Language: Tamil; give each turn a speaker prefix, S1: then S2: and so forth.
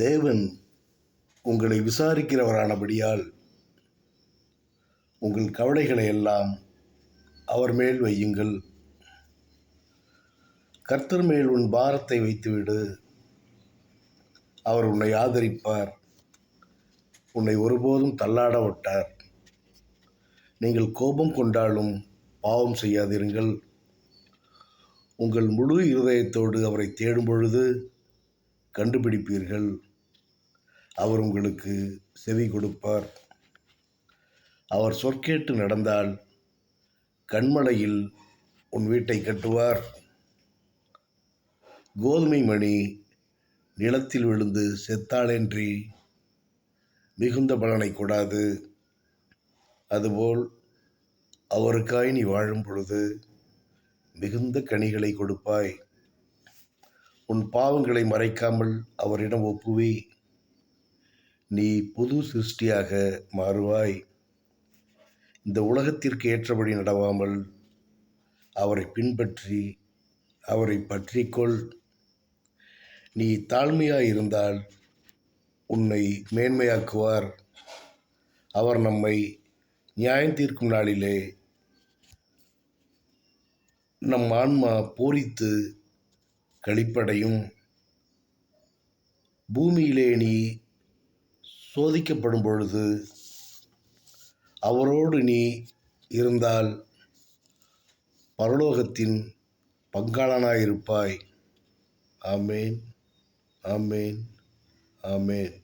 S1: தேவன் உங்களை விசாரிக்கிறவரானபடியால் உங்கள் கவலைகளை எல்லாம் அவர் மேல் வையுங்கள். கர்த்தர் மேல் உன் பாரத்தை வைத்துவிடு, அவர் உன்னை ஆதரிப்பார், உன்னை ஒருபோதும் தள்ளாட விட்டார். நீங்கள் கோபம் கொண்டாலும் பாவம் செய்யாதிருங்கள். உங்கள் முழு இருதயத்தோடு அவரை தேடும் பொழுது கண்டுபிடிப்பீர்கள். அவர் உங்களுக்கு செவி கொடுப்பார். அவர் சொற்கேட்டு நடந்தால் கன்மலையில் உன் வீட்டை கட்டுவார். கோதுமை மணி நிலத்தில் விழுந்து செத்தாலன்றி மிகுந்த பலனை கொடாது. அதுபோல் அவருக்காய் நீ வாழும் பொழுது மிகுந்த கனிகளை கொடுப்பாய். உன் பாவங்களை மறைக்காமல் அவரிடம் ஒப்புவி, நீ புது சிருஷ்டியாக மாறுவாய். இந்த உலகத்திற்கு ஏற்றபடி நடவாமல் அவரை பின்பற்றி அவரை பற்றிக்கொள். நீ தாழ்மையாயிருந்தால் உன்னை மேன்மையாக்குவார். அவர் நம்மை நியாயம் தீர்க்கும் நாளிலே நம் ஆன்மா பூரித்து களிப்படையும். பூமியிலே நீ சோதிக்கப்படும் பொழுது அவரோடு நீ இருந்தால் பரலோகத்தின் பங்காளனாயிருப்பாய். ஆமேன், ஆமேன், ஆமேன்.